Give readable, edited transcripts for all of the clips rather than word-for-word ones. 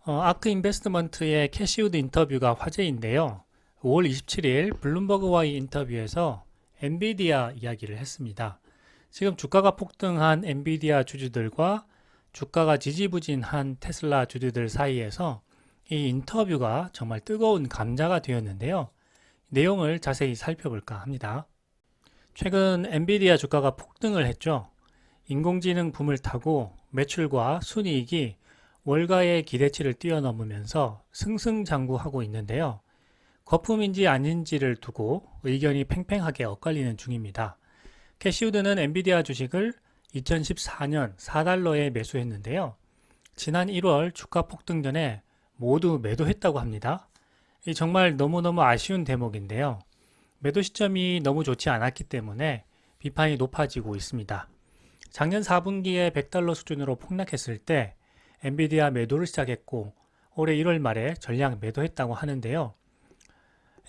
아크 인베스트먼트의 캐시우드 인터뷰가 화제인데요. 5월 27일 블룸버그와의 인터뷰에서 엔비디아 이야기를 했습니다. 지금 주가가 폭등한 엔비디아 주주들과 주가가 지지부진한 테슬라 주주들 사이에서 이 인터뷰가 정말 뜨거운 감자가 되었는데요. 내용을 자세히 살펴볼까 합니다. 최근 엔비디아 주가가 폭등을 했죠. 인공지능 붐을 타고 매출과 순이익이 월가의 기대치를 뛰어넘으면서 승승장구하고 있는데요. 거품인지 아닌지를 두고 의견이 팽팽하게 엇갈리는 중입니다. 캐시우드는 엔비디아 주식을 2014년 4달러에 매수했는데요. 지난 1월 주가 폭등 전에 모두 매도했다고 합니다. 정말 너무너무 아쉬운 대목인데요. 매도 시점이 너무 좋지 않았기 때문에 비판이 높아지고 있습니다. 작년 4분기에 100달러 수준으로 폭락했을 때 엔비디아 매도를 시작했고 올해 1월 말에 전량 매도했다고 하는데요.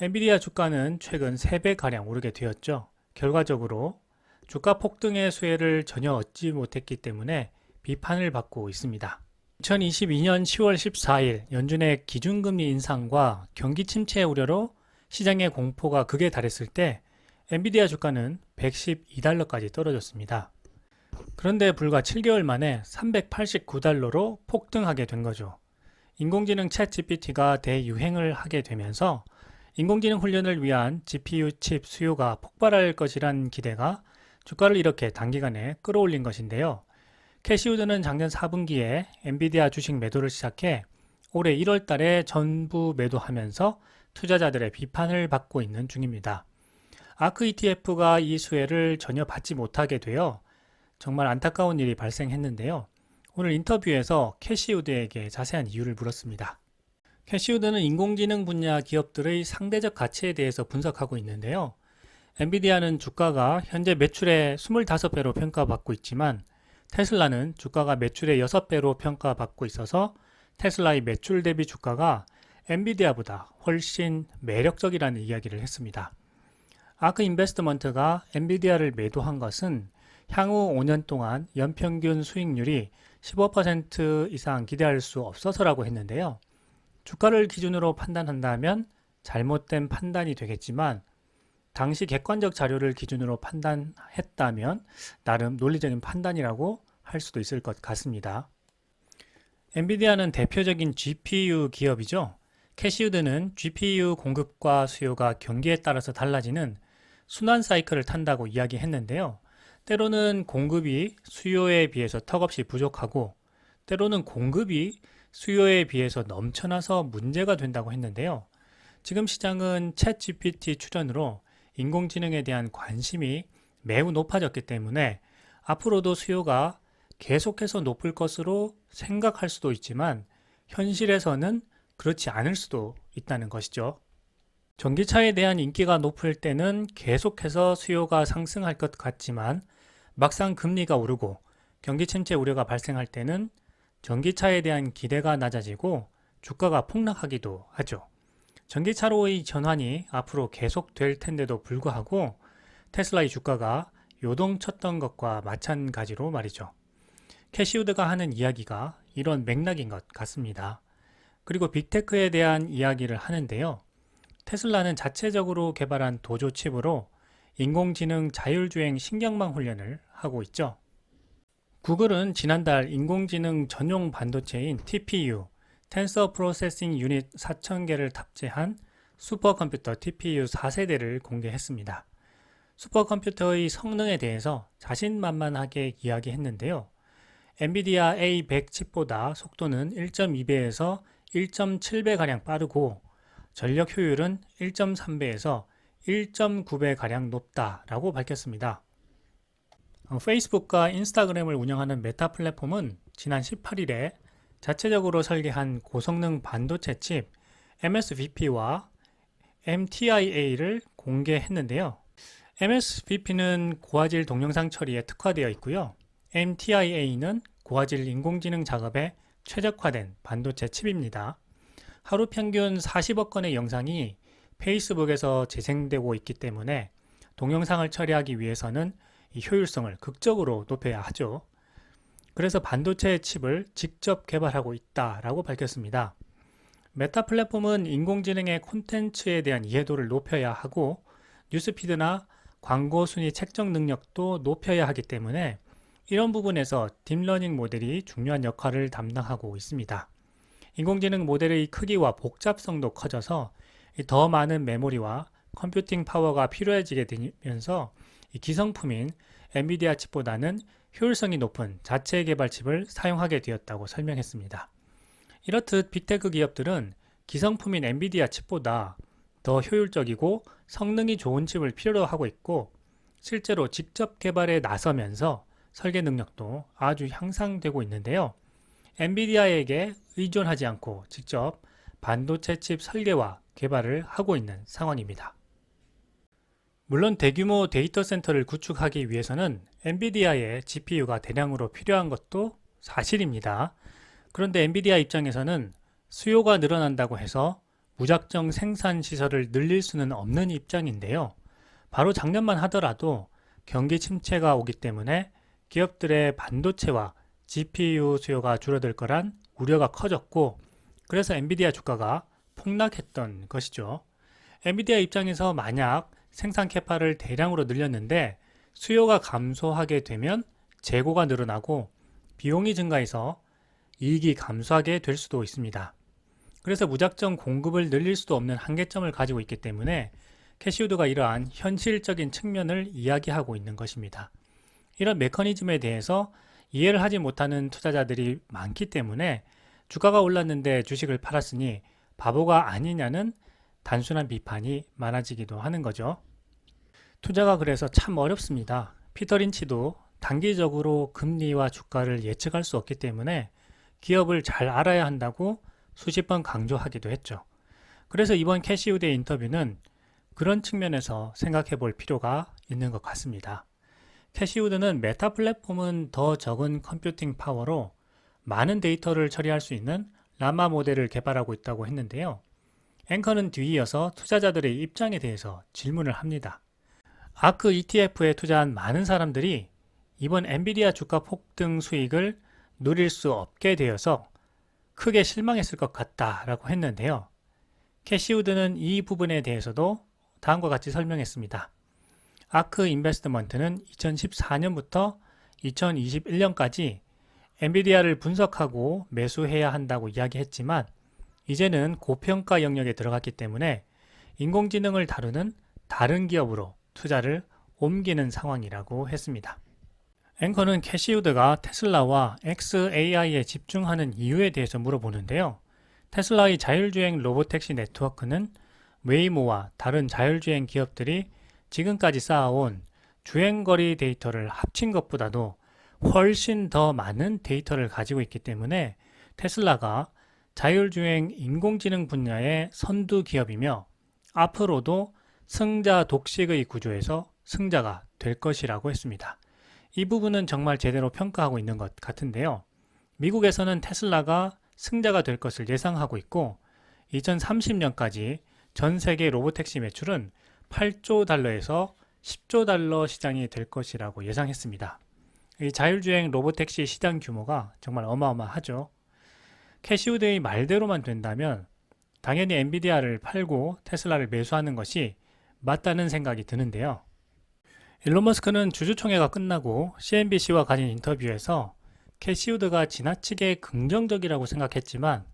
엔비디아 주가는 최근 3배가량 오르게 되었죠. 결과적으로 주가 폭등의 수혜를 전혀 얻지 못했기 때문에 비판을 받고 있습니다. 2022년 10월 14일 연준의 기준금리 인상과 경기 침체 우려로 시장의 공포가 극에 달했을 때 엔비디아 주가는 112달러까지 떨어졌습니다. 그런데 불과 7개월 만에 389달러로 폭등하게 된 거죠. 인공지능 챗 GPT가 대유행을 하게 되면서 인공지능 훈련을 위한 GPU 칩 수요가 폭발할 것이란 기대가 주가를 이렇게 단기간에 끌어올린 것인데요. 캐시우드는 작년 4분기에 엔비디아 주식 매도를 시작해 올해 1월 달에 전부 매도하면서 투자자들의 비판을 받고 있는 중입니다. 아크 ETF가 이 수혜를 전혀 받지 못하게 되어 정말 안타까운 일이 발생했는데요. 오늘 인터뷰에서 캐시우드에게 자세한 이유를 물었습니다. 캐시우드는 인공지능 분야 기업들의 상대적 가치에 대해서 분석하고 있는데요. 엔비디아는 주가가 현재 매출의 25배로 평가받고 있지만 테슬라는 주가가 매출의 6배로 평가받고 있어서 테슬라의 매출 대비 주가가 엔비디아보다 훨씬 매력적이라는 이야기를 했습니다. 아크 인베스트먼트가 엔비디아를 매도한 것은 향후 5년 동안 연평균 수익률이 15% 이상 기대할 수 없어서라고 했는데요. 주가를 기준으로 판단한다면 잘못된 판단이 되겠지만 당시 객관적 자료를 기준으로 판단했다면 나름 논리적인 판단이라고 할 수도 있을 것 같습니다. 엔비디아는 대표적인 GPU 기업이죠. 캐시우드는 GPU 공급과 수요가 경기에 따라서 달라지는 순환 사이클을 탄다고 이야기했는데요. 때로는 공급이 수요에 비해서 턱없이 부족하고 때로는 공급이 수요에 비해서 넘쳐나서 문제가 된다고 했는데요. 지금 시장은 챗 GPT 출현으로 인공지능에 대한 관심이 매우 높아졌기 때문에 앞으로도 수요가 계속해서 높을 것으로 생각할 수도 있지만 현실에서는 그렇지 않을 수도 있다는 것이죠. 전기차에 대한 인기가 높을 때는 계속해서 수요가 상승할 것 같지만 막상 금리가 오르고 경기 침체 우려가 발생할 때는 전기차에 대한 기대가 낮아지고 주가가 폭락하기도 하죠. 전기차로의 전환이 앞으로 계속될 텐데도 불구하고 테슬라의 주가가 요동쳤던 것과 마찬가지로 말이죠. 캐시우드가 하는 이야기가 이런 맥락인 것 같습니다. 그리고 빅테크에 대한 이야기를 하는데요. 테슬라는 자체적으로 개발한 도조 칩으로 인공지능 자율주행 신경망 훈련을 하고 있죠. 구글은 지난달 인공지능 전용 반도체인 TPU, 텐서 프로세싱 유닛 4000개를 탑재한 슈퍼컴퓨터 TPU 4세대를 공개했습니다. 슈퍼컴퓨터의 성능에 대해서 자신만만하게 이야기했는데요. 엔비디아 A100 칩보다 속도는 1.2배에서 1.7배가량 빠르고 전력 효율은 1.3배에서 1.9배가량 높다라고 밝혔습니다. 페이스북과 인스타그램을 운영하는 메타 플랫폼은 지난 18일에 자체적으로 설계한 고성능 반도체 칩 MSVP와 MTIA를 공개했는데요. MSVP는 고화질 동영상 처리에 특화되어 있고요. MTIA는 고화질 인공지능 작업에 최적화된 반도체 칩입니다. 하루 평균 40억 건의 영상이 페이스북에서 재생되고 있기 때문에 동영상을 처리하기 위해서는 이 효율성을 극적으로 높여야 하죠. 그래서 반도체 칩을 직접 개발하고 있다라고 밝혔습니다. 메타 플랫폼은 인공지능의 콘텐츠에 대한 이해도를 높여야 하고 뉴스피드나 광고 순위 책정 능력도 높여야 하기 때문에 이런 부분에서 딥러닝 모델이 중요한 역할을 담당하고 있습니다. 인공지능 모델의 크기와 복잡성도 커져서 더 많은 메모리와 컴퓨팅 파워가 필요해지게 되면서 기성품인 엔비디아 칩보다는 효율성이 높은 자체 개발 칩을 사용하게 되었다고 설명했습니다. 이렇듯 빅테크 기업들은 기성품인 엔비디아 칩보다 더 효율적이고 성능이 좋은 칩을 필요로 하고 있고 실제로 직접 개발에 나서면서 설계 능력도 아주 향상되고 있는데요. 엔비디아에게 의존하지 않고 직접 반도체 칩 설계와 개발을 하고 있는 상황입니다. 물론 대규모 데이터 센터를 구축하기 위해서는 엔비디아의 GPU가 대량으로 필요한 것도 사실입니다. 그런데 엔비디아 입장에서는 수요가 늘어난다고 해서 무작정 생산 시설을 늘릴 수는 없는 입장인데요. 바로 작년만 하더라도 경기 침체가 오기 때문에 기업들의 반도체와 GPU 수요가 줄어들 거란 우려가 커졌고 그래서 엔비디아 주가가 폭락했던 것이죠. 엔비디아 입장에서 만약 생산 캐파를 대량으로 늘렸는데 수요가 감소하게 되면 재고가 늘어나고 비용이 증가해서 이익이 감소하게 될 수도 있습니다. 그래서 무작정 공급을 늘릴 수도 없는 한계점을 가지고 있기 때문에 캐시우드가 이러한 현실적인 측면을 이야기하고 있는 것입니다. 이런 메커니즘에 대해서 이해를 하지 못하는 투자자들이 많기 때문에 주가가 올랐는데 주식을 팔았으니 바보가 아니냐는 단순한 비판이 많아지기도 하는 거죠. 투자가 그래서 참 어렵습니다. 피터 린치도 단기적으로 금리와 주가를 예측할 수 없기 때문에 기업을 잘 알아야 한다고 수십 번 강조하기도 했죠. 그래서 이번 캐시우드의 인터뷰는 그런 측면에서 생각해 볼 필요가 있는 것 같습니다. 캐시우드는 메타 플랫폼은 더 적은 컴퓨팅 파워로 많은 데이터를 처리할 수 있는 라마 모델을 개발하고 있다고 했는데요. 앵커는 뒤이어서 투자자들의 입장에 대해서 질문을 합니다. 아크 ETF에 투자한 많은 사람들이 이번 엔비디아 주가 폭등 수익을 누릴 수 없게 되어서 크게 실망했을 것 같다라고 했는데요. 캐시우드는 이 부분에 대해서도 다음과 같이 설명했습니다. 아크 인베스트먼트는 2014년부터 2021년까지 엔비디아를 분석하고 매수해야 한다고 이야기했지만 이제는 고평가 영역에 들어갔기 때문에 인공지능을 다루는 다른 기업으로 투자를 옮기는 상황이라고 했습니다. 앵커는 캐시우드가 테슬라와 xAI에 집중하는 이유에 대해서 물어보는데요. 테슬라의 자율주행 로보택시 네트워크는 웨이모와 다른 자율주행 기업들이 지금까지 쌓아온 주행거리 데이터를 합친 것보다도 훨씬 더 많은 데이터를 가지고 있기 때문에 테슬라가 자율주행 인공지능 분야의 선두 기업이며 앞으로도 승자 독식의 구조에서 승자가 될 것이라고 했습니다. 이 부분은 정말 제대로 평가하고 있는 것 같은데요. 미국에서는 테슬라가 승자가 될 것을 예상하고 있고 2030년까지 전 세계 로보택시 매출은 8조 달러에서 10조 달러 시장이 될 것이라고 예상했습니다. 이 자율주행 로보택시 시장 규모가 정말 어마어마하죠. 캐시우드의 말대로만 된다면 당연히 엔비디아를 팔고 테슬라를 매수하는 것이 맞다는 생각이 드는데요. 일론 머스크는 주주총회가 끝나고 CNBC와 가진 인터뷰에서 캐시우드가 지나치게 긍정적이라고 생각했지만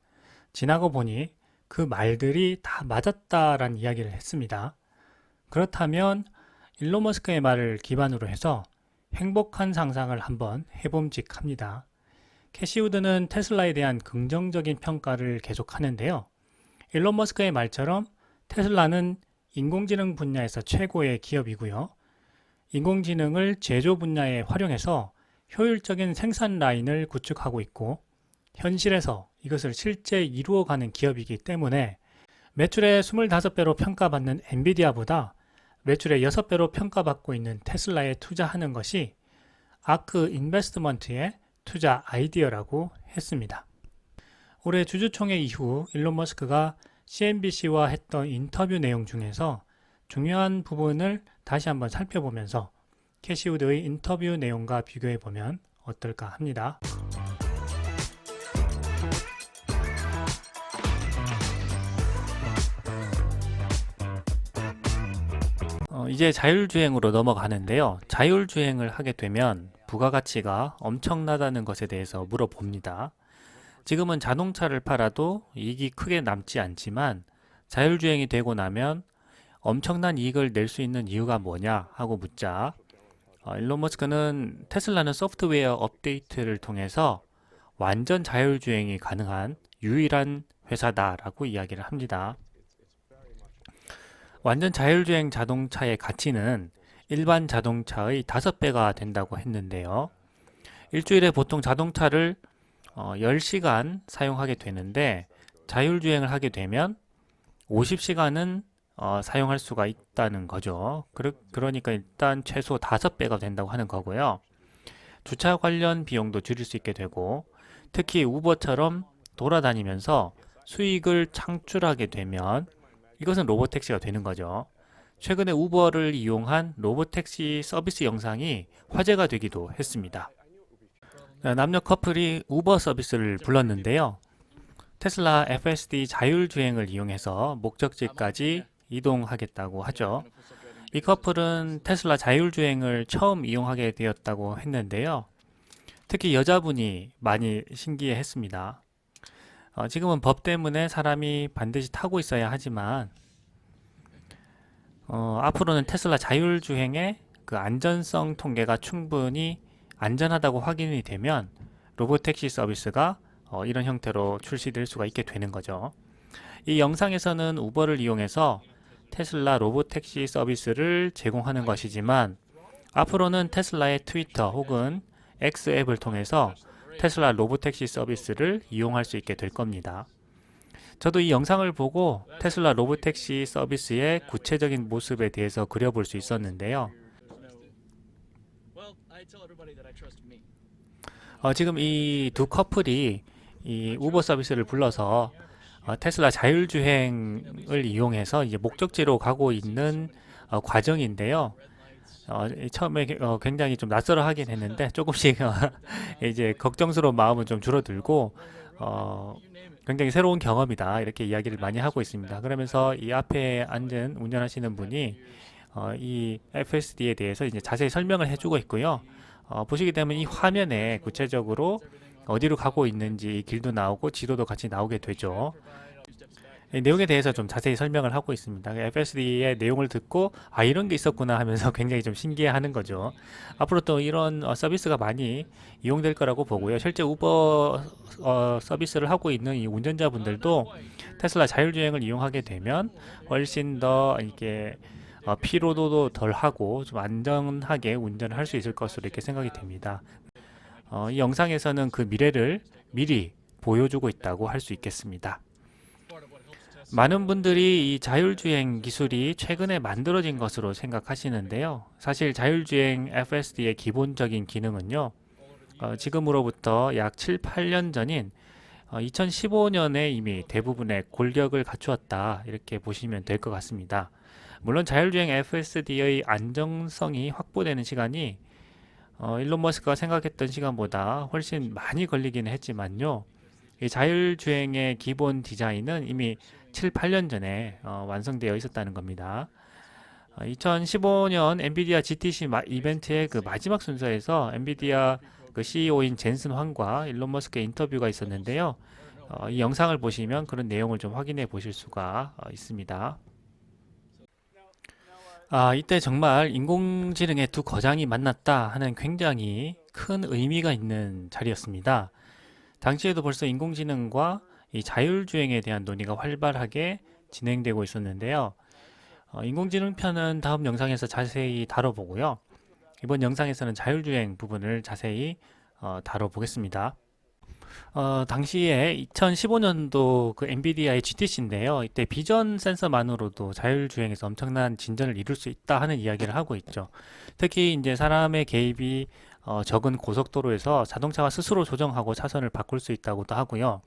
지나고 보니 그 말들이 다 맞았다라는 이야기를 했습니다. 그렇다면 일론 머스크의 말을 기반으로 해서 행복한 상상을 한번 해봄직합니다. 캐시우드는 테슬라에 대한 긍정적인 평가를 계속하는데요. 일론 머스크의 말처럼 테슬라는 인공지능 분야에서 최고의 기업이고요. 인공지능을 제조 분야에 활용해서 효율적인 생산 라인을 구축하고 있고 현실에서 이것을 실제 이루어가는 기업이기 때문에 매출의 25배로 평가받는 엔비디아보다 매출의 6배로 평가받고 있는 테슬라에 투자하는 것이 아크 인베스트먼트의 투자 아이디어라고 했습니다. 올해 주주총회 이후 일론 머스크가 CNBC와 했던 인터뷰 내용 중에서 중요한 부분을 다시 한번 살펴보면서 캐시우드의 인터뷰 내용과 비교해 보면 어떨까 합니다. 이제 자율주행으로 넘어가는데요. 자율주행을 하게 되면 부가가치가 엄청나다는 것에 대해서 물어봅니다. 지금은 자동차를 팔아도 이익이 크게 남지 않지만 자율주행이 되고 나면 엄청난 이익을 낼 수 있는 이유가 뭐냐 하고 묻자 일론 머스크는 테슬라는 소프트웨어 업데이트를 통해서 완전 자율주행이 가능한 유일한 회사다라고 이야기를 합니다. 완전 자율주행 자동차의 가치는 일반 자동차의 5배가 된다고 했는데요. 일주일에 보통 자동차를 10시간 사용하게 되는데 자율주행을 하게 되면 50시간은 사용할 수가 있다는 거죠. 그러니까 일단 최소 5배가 된다고 하는 거고요. 주차 관련 비용도 줄일 수 있게 되고 특히 우버처럼 돌아다니면서 수익을 창출하게 되면 이것은 로보택시가 되는 거죠. 최근에 우버를 이용한 로보택시 서비스 영상이 화제가 되기도 했습니다. 남녀 커플이 우버 서비스를 불렀는데요. 테슬라 FSD 자율주행을 이용해서 목적지까지 이동하겠다고 하죠. 이 커플은 테슬라 자율주행을 처음 이용하게 되었다고 했는데요. 특히 여자분이 많이 신기해했습니다. 지금은 법 때문에 사람이 반드시 타고 있어야 하지만 앞으로는 테슬라 자율주행의 그 안전성 통계가 충분히 안전하다고 확인이 되면 로보택시 서비스가 이런 형태로 출시될 수가 있게 되는 거죠. 이 영상에서는 우버를 이용해서 테슬라 로보택시 서비스를 제공하는 것이지만 앞으로는 테슬라의 트위터 혹은 X 앱을 통해서 테슬라 로보택시 서비스를 이용할 수 있게 될 겁니다. 저도 이 영상을 보고 테슬라 로보택시 서비스의 구체적인 모습에 대해서 그려볼 수 있었는데요. 지금 이 두 커플이 이 우버 서비스를 불러서 테슬라 자율주행을 이용해서 이제 목적지로 가고 있는 과정인데요. 처음에 굉장히 좀 낯설어 하긴 했는데 조금씩 이제 걱정스러운 마음은 좀 줄어들고 굉장히 새로운 경험이다 이렇게 이야기를 많이 하고 있습니다. 그러면서 이 앞에 앉은 운전하시는 분이 이 FSD에 대해서 이제 자세히 설명을 해주고 있고요. 보시게 되면 이 화면에 구체적으로 어디로 가고 있는지 길도 나오고 지도도 같이 나오게 되죠. 이 내용에 대해서 좀 자세히 설명을 하고 있습니다. FSD의 내용을 듣고 이런 게 있었구나 하면서 굉장히 좀 신기해하는 거죠. 앞으로 또 이런 서비스가 많이 이용될 거라고 보고요. 실제 우버 서비스를 하고 있는 이 운전자분들도 테슬라 자율주행을 이용하게 되면 훨씬 더 이렇게 피로도도 덜 하고 좀 안전하게 운전을 할 수 있을 것으로 이렇게 생각이 됩니다. 이 영상에서는 그 미래를 미리 보여주고 있다고 할 수 있겠습니다. 많은 분들이 이 자율주행 기술이 최근에 만들어진 것으로 생각하시는데요. 사실 자율주행 FSD의 기본적인 기능은요. 지금으로부터 약 7, 8년 전인 2015년에 이미 대부분의 골격을 갖추었다 이렇게 보시면 될 것 같습니다. 물론 자율주행 FSD의 안정성이 확보되는 시간이 일론 머스크가 생각했던 시간보다 훨씬 많이 걸리기는 했지만요. 이 자율주행의 기본 디자인은 이미 7, 8년 전에 완성되어 있었다는 겁니다. 2015년 엔비디아 GTC 이벤트의 그 마지막 순서에서 엔비디아 그 CEO인 젠슨 황과 일론 머스크의 인터뷰가 있었는데요. 이 영상을 보시면 그런 내용을 좀 확인해 보실 수가 있습니다. 이때 정말 인공지능의 두 거장이 만났다 하는 굉장히 큰 의미가 있는 자리였습니다. 당시에도 벌써 인공지능과 이 자율주행에 대한 논의가 활발하게 진행되고 있었는데요. 인공지능 편은 다음 영상에서 자세히 다뤄보고요. 이번 영상에서는 자율주행 부분을 자세히 다뤄보겠습니다. 당시에 2015년도 그 엔비디아의 GTC인데요. 이때 비전 센서만으로도 자율주행에서 엄청난 진전을 이룰 수 있다 하는 이야기를 하고 있죠. 특히 이제 사람의 개입이 적은 고속도로에서 자동차가 스스로 조정하고 차선을 바꿀 수 있다고도 하고요.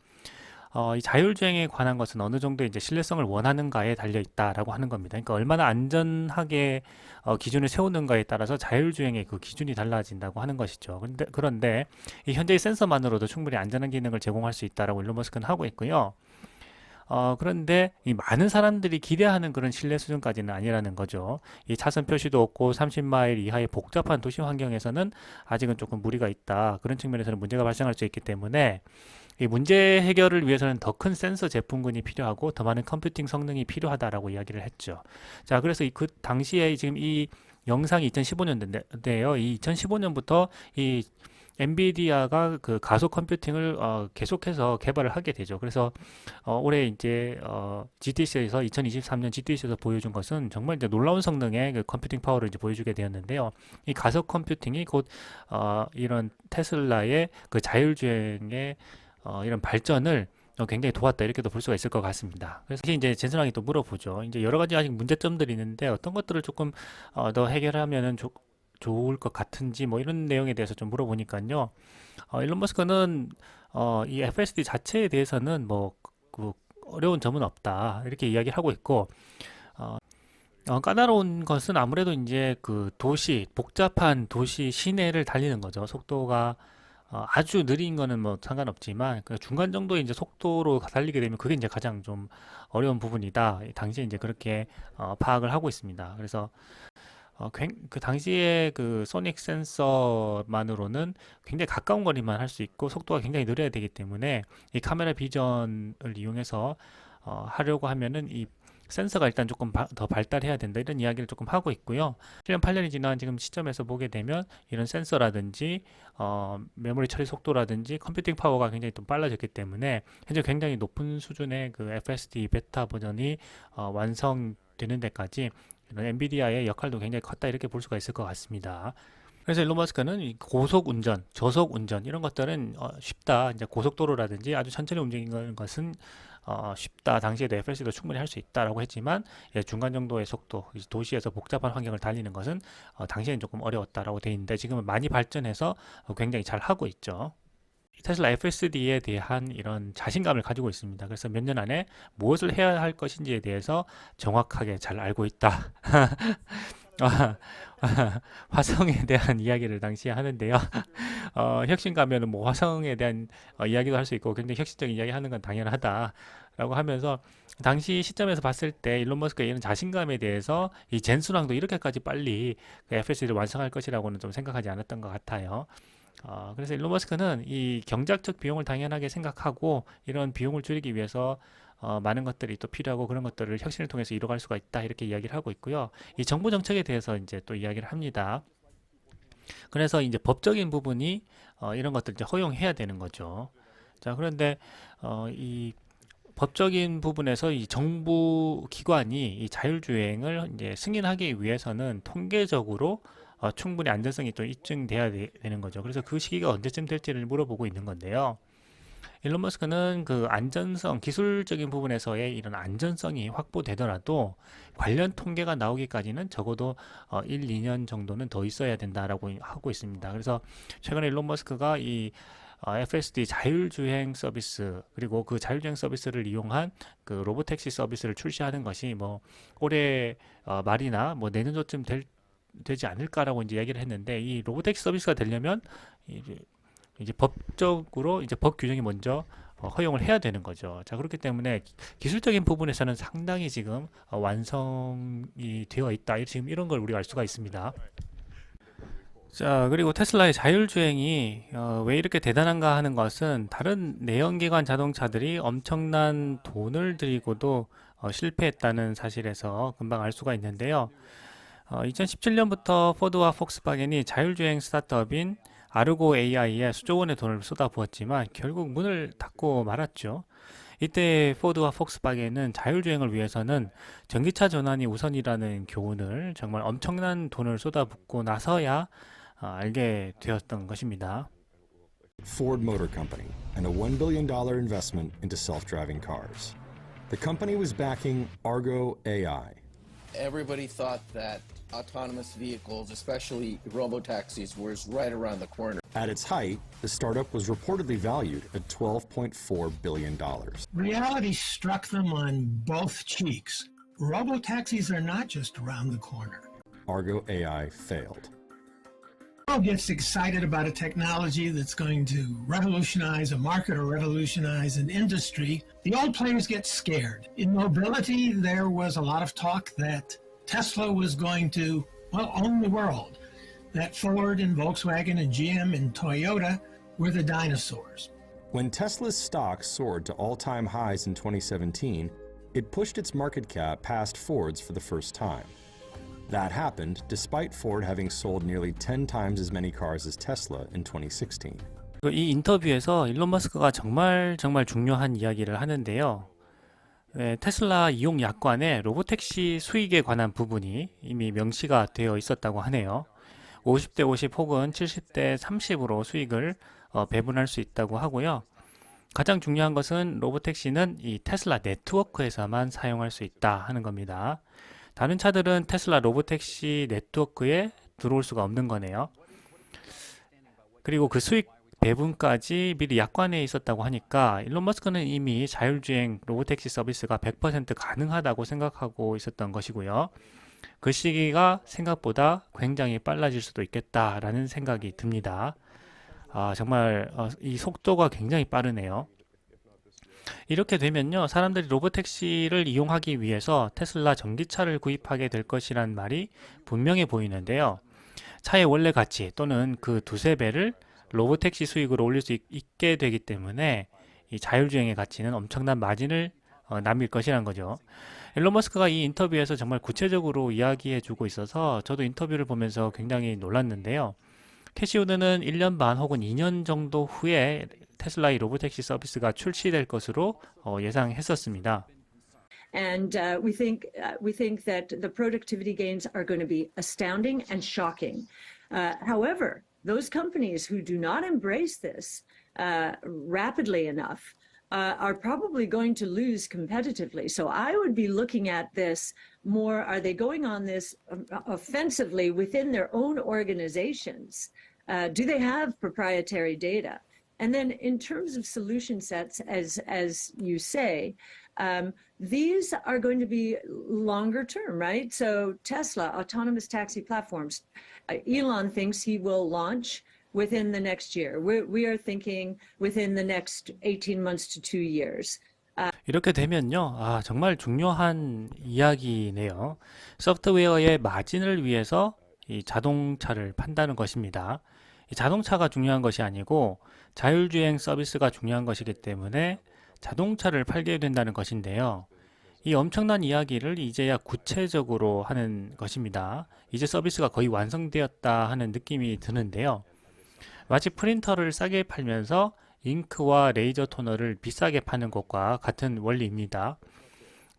이 자율주행에 관한 것은 어느 정도 이제 신뢰성을 원하는가에 달려 있다라고 하는 겁니다. 그러니까 얼마나 안전하게 기준을 세우는가에 따라서 자율주행의 그 기준이 달라진다고 하는 것이죠. 그런데 이 현재의 센서만으로도 충분히 안전한 기능을 제공할 수 있다라고 일론 머스크는 하고 있고요. 그런데 이 많은 사람들이 기대하는 그런 신뢰 수준까지는 아니라는 거죠. 이 차선 표시도 없고 30마일 이하의 복잡한 도시 환경에서는 아직은 조금 무리가 있다. 그런 측면에서는 문제가 발생할 수 있기 때문에 이 문제 해결을 위해서는 더 큰 센서 제품군이 필요하고 더 많은 컴퓨팅 성능이 필요하다라고 이야기를 했죠. 자, 그래서 그 당시에 지금 이 영상이 2015년인데요. 이 2015년부터 이 엔비디아가 그 가속 컴퓨팅을 계속해서 개발을 하게 되죠. 그래서 올해 이제 GTC에서 2023년 GTC에서 보여준 것은 정말 이제 놀라운 성능의 그 컴퓨팅 파워를 이제 보여주게 되었는데요. 이 가속 컴퓨팅이 곧 이런 테슬라의 그 자율주행의 이런 발전을 굉장히 도왔다 이렇게도 볼 수가 있을 것 같습니다. 그래서 이제 젠슨왕이 또 물어보죠. 이제 여러 가지 아직 문제점들이 있는데 어떤 것들을 조금 더 해결하면은 좋을 것 같은지 뭐 이런 내용에 대해서 좀 물어보니까요. 일론 머스크는 이 FSD 자체에 대해서는 그 어려운 점은 없다 이렇게 이야기를 하고 있고 까다로운 것은 아무래도 이제 그 복잡한 도시 시내를 달리는 거죠. 속도가 아주 느린 거는 뭐 상관없지만 그 중간 정도의 이제 속도로 달리게 되면 그게 이제 가장 좀 어려운 부분이다. 당시에 이제 그렇게 파악을 하고 있습니다. 그래서 그 당시에 그 소닉 센서만으로는 굉장히 가까운 거리만 할 수 있고 속도가 굉장히 느려야 되기 때문에 이 카메라 비전을 이용해서 하려고 하면은 이 센서가 일단 조금 더 발달해야 된다 이런 이야기를 조금 하고 있고요. 7년 8년이 지난 지금 시점에서 보게 되면 이런 센서라든지 메모리 처리 속도라든지 컴퓨팅 파워가 굉장히 좀 빨라졌기 때문에 현재 굉장히 높은 수준의 그 FSD 베타 버전이 완성되는 데까지 엔비디아의 역할도 굉장히 컸다 이렇게 볼 수가 있을 것 같습니다. 그래서 일론 머스크는 이 고속 운전, 저속 운전 이런 것들은 쉽다. 이제 고속도로라든지 아주 천천히 움직이는 것은 쉽다. 당시에도 FSD도 충분히 할 수 있다라고 했지만 중간 정도의 속도, 도시에서 복잡한 환경을 달리는 것은 당시에는 조금 어려웠다라고 돼 있는데 지금은 많이 발전해서 굉장히 잘 하고 있죠. 테슬라 FSD에 대한 이런 자신감을 가지고 있습니다. 그래서 몇 년 안에 무엇을 해야 할 것인지에 대해서 정확하게 잘 알고 있다. 화성에 대한 이야기를 당시에 하는데요. 혁신 가면은 뭐 화성에 대한 이야기도 할 수 있고 굉장히 혁신적인 이야기 하는 건 당연하다라고 하면서 당시 시점에서 봤을 때 일론 머스크의 이런 자신감에 대해서 이 젠슨왕도 이렇게까지 빨리 그 FSD를 완성할 것이라고는 좀 생각하지 않았던 것 같아요. 그래서 일론 머스크는 이 경제학적 비용을 당연하게 생각하고 이런 비용을 줄이기 위해서 많은 것들이 또 필요하고 그런 것들을 혁신을 통해서 이뤄갈 수가 있다 이렇게 이야기를 하고 있고요. 이 정부 정책에 대해서 이제 또 이야기를 합니다. 그래서 이제 법적인 부분이 이런 것들 이제 허용해야 되는 거죠. 자, 그런데 이 법적인 부분에서 이 정부 기관이 이 자율주행을 이제 승인하기 위해서는 통계적으로 충분히 안전성이 또 입증돼야 되는 거죠. 그래서 그 시기가 언제쯤 될지를 물어보고 있는 건데요. 일론 머스크는 그 안전성, 기술적인 부분에서의 이런 안전성이 확보되더라도 관련 통계가 나오기까지는 적어도 1, 2년 정도는 더 있어야 된다라고 하고 있습니다. 그래서 최근에 일론 머스크가 이 FSD 자율주행 서비스 그리고 그 자율주행 서비스를 이용한 그 로보택시 서비스를 출시하는 것이 뭐 올해 말이나 뭐 내년도쯤 되지 않을까라고 이제 얘기를 했는데 이 로보택시 서비스가 되려면 이제 법적으로 이제 법 규정이 먼저 허용을 해야 되는 거죠. 자, 그렇기 때문에 기술적인 부분에서는 상당히 지금 완성이 되어 있다. 지금 이런 걸 우리가 알 수가 있습니다. 자, 그리고 테슬라의 자율주행이 왜 이렇게 대단한가 하는 것은 다른 내연기관 자동차들이 엄청난 돈을 들이고도 실패했다는 사실에서 금방 알 수가 있는데요. 2017년부터 포드와 폭스바겐이 자율주행 스타트업인 아르고 AI에 수조 원의 돈을 쏟아부었지만 결국 문을 닫고 말았죠. 이때 포드와 폭스바겐은 자율주행을 위해서는 전기차 전환이 우선이라는 교훈을 정말 엄청난 돈을 쏟아붓고 나서야 알게 되었던 것입니다. Ford Motor Company and a $1 billion investment into self-driving cars. The company was backing Argo AI, Everybody thought that autonomous vehicles, especially robotaxis, was right around the corner. At its height, the startup was reportedly valued at $12.4 billion. Reality struck them on both cheeks. Robotaxis are not just around the corner. Argo AI failed. World gets excited about a technology that's going to revolutionize a market or revolutionize an industry. The old players get scared. In mobility, there was a lot of talk that Tesla was going to, own the world, that Ford and Volkswagen and GM and Toyota were the dinosaurs. When Tesla's stock soared to all-time highs in 2017, it pushed its market cap past Ford's for the first time. That happened despite Ford having sold nearly 10 times as many cars as Tesla in 2016. 이 인터뷰에서 일론 머스크가 정말 중요한 이야기를 하는데요. 테슬라 이용 약관에 로보택시 수익에 관한 부분이 이미 명시가 되어 있었다고 하네요. 50대 50 혹은 70대 30으로 수익을 배분할 수 있다고 하고요. 가장 중요한 것은 로보택시는 이 테슬라 네트워크에서만 사용할 수 있다 하는 겁니다. 다른 차들은 테슬라 로보택시 네트워크에 들어올 수가 없는 거네요. 그리고 그 수익 배분까지 미리 약관에 있었다고 하니까 일론 머스크는 이미 자율주행 로보택시 서비스가 100% 가능하다고 생각하고 있었던 것이고요. 그 시기가 생각보다 굉장히 빨라질 수도 있겠다라는 생각이 듭니다. 정말 이 속도가 굉장히 빠르네요. 이렇게 되면요, 사람들이 로보택시를 이용하기 위해서 테슬라 전기차를 구입하게 될 것이란 말이 분명해 보이는데요. 차의 원래 가치 또는 그 두세 배를 로보택시 수익으로 올릴 수 있게 되기 때문에 이 자율주행의 가치는 엄청난 마진을 남길 것이란 거죠. 일론 머스크가 이 인터뷰에서 정말 구체적으로 이야기해 주고 있어서 저도 인터뷰를 보면서 굉장히 놀랐는데요. 캐시우드는 1년 반 혹은 2년 정도 후에 테슬라의 로보택시 서비스가 출시될 것으로 예상했었습니다. And we think that the productivity gains are going to be astounding and shocking. However, those companies who do not embrace this rapidly enough are probably going to lose competitively. So I would be looking at this more, are they going on this offensively within their own organizations? Do they have proprietary data? And then in terms of solution sets, as you say, these are going to be longer term, right? So Tesla, autonomous taxi platforms, Elon thinks he will launch within the next year. We are thinking within the next 18 months to 2 years. 이렇게 되면요, 정말 중요한 이야기네요. 소프트웨어의 마진을 위해서 이 자동차를 판다는 것입니다. 이 자동차가 중요한 것이 아니고 자율주행 서비스가 중요한 것이기 때문에 자동차를 팔게 된다는 것인데요. 이 엄청난 이야기를 이제야 구체적으로 하는 것입니다. 이제 서비스가 거의 완성되었다 하는 느낌이 드는데요. 마치 프린터를 싸게 팔면서 잉크와 레이저 토너를 비싸게 파는 것과 같은 원리입니다.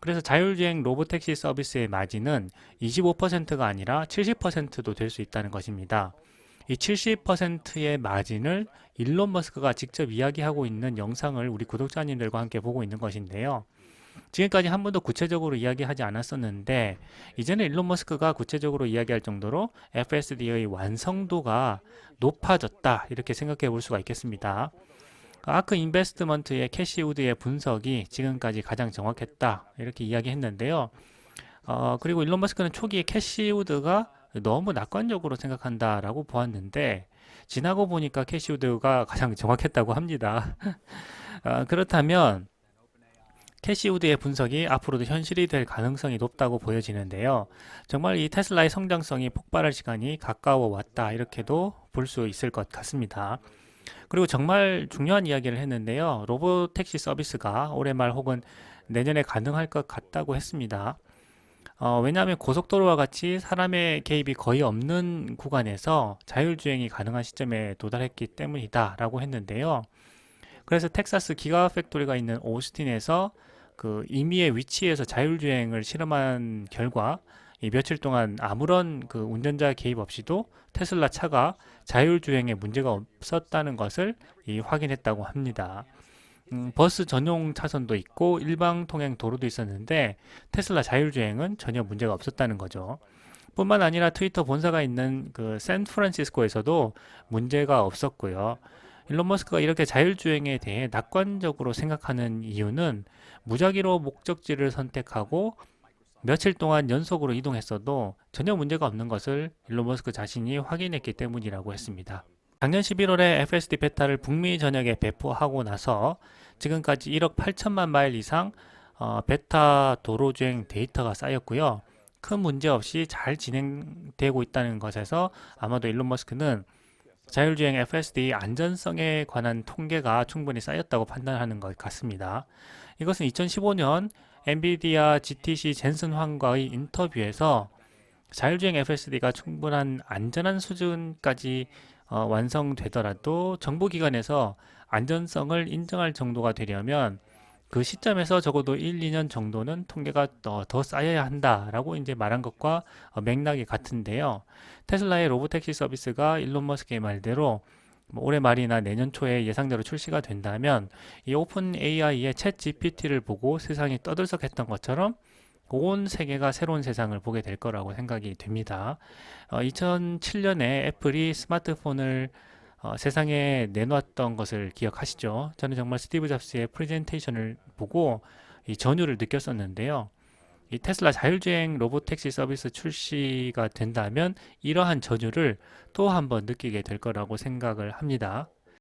그래서 자율주행 로보택시 서비스의 마진은 25%가 아니라 70%도 될 수 있다는 것입니다. 이 70%의 마진을 일론 머스크가 직접 이야기하고 있는 영상을 우리 구독자님들과 함께 보고 있는 것인데요. 지금까지 한 번도 구체적으로 이야기하지 않았었는데 이제는 일론 머스크가 구체적으로 이야기할 정도로 FSD의 완성도가 높아졌다 이렇게 생각해 볼 수가 있겠습니다. 아크 인베스트먼트의 캐시 우드의 분석이 지금까지 가장 정확했다 이렇게 이야기했는데요. 그리고 일론 머스크는 초기에 캐시 우드가 너무 낙관적으로 생각한다라고 보았는데 지나고 보니까 캐시 우드가 가장 정확했다고 합니다. 그렇다면 캐시 우드의 분석이 앞으로도 현실이 될 가능성이 높다고 보여지는데요. 정말 이 테슬라의 성장성이 폭발할 시간이 가까워 왔다 이렇게도 볼 수 있을 것 같습니다. 그리고 정말 중요한 이야기를 했는데요. 로보택시 서비스가 올해 말 혹은 내년에 가능할 것 같다고 했습니다. 왜냐하면 고속도로와 같이 사람의 개입이 거의 없는 구간에서 자율주행이 가능한 시점에 도달했기 때문이다 라고 했는데요. 그래서 텍사스 기가 팩토리가 있는 오스틴에서 그 임의의 위치에서 자율주행을 실험한 결과 이 며칠 동안 아무런 그 운전자 개입 없이도 테슬라 차가 자율주행에 문제가 없었다는 것을 확인했다고 합니다. 버스 전용 차선도 있고 일방 통행 도로도 있었는데 테슬라 자율주행은 전혀 문제가 없었다는 거죠. 뿐만 아니라 트위터 본사가 있는 그 샌프란시스코에서도 문제가 없었고요. 일론 머스크가 이렇게 자율주행에 대해 낙관적으로 생각하는 이유는 무작위로 목적지를 선택하고 며칠 동안 연속으로 이동했어도 전혀 문제가 없는 것을 일론 머스크 자신이 확인했기 때문이라고 했습니다. 작년 11월에 FSD 베타를 북미 전역에 배포하고 나서 지금까지 1억 8천만 마일 이상 베타 도로주행 데이터가 쌓였고요. 큰 문제 없이 잘 진행되고 있다는 것에서 아마도 일론 머스크는 자율주행 FSD 안전성에 관한 통계가 충분히 쌓였다고 판단하는 것 같습니다. 이것은 2015년 엔비디아 GTC 젠슨 황과의 인터뷰에서 자율주행 FSD가 충분한 안전한 수준까지 완성되더라도 정부기관에서 안전성을 인정할 정도가 되려면 그 시점에서 적어도 1, 2년 정도는 통계가 더 쌓여야 한다라고 이제 말한 것과 맥락이 같은데요. 테슬라의 로보택시 서비스가 일론 머스크의 말대로 올해 말이나 내년 초에 예상대로 출시가 된다면 이 오픈 AI의 챗 GPT를 보고 세상이 떠들썩했던 것처럼 온 세계가 새로운 세상을 보게 될 거라고 생각이 됩니다. 2007년에 애플이 스마트폰을 세상에 내놓았던 것을 기억하시죠? 저는 정말 스티브 잡스의 프레젠테이션을 보고 이 전율을 느꼈었는데요. 이 테슬라 자율주행 로보택시 서비스 출시가 된다면 이러한 전율을 또 한 번 느끼게 될 거라고 생각을 합니다.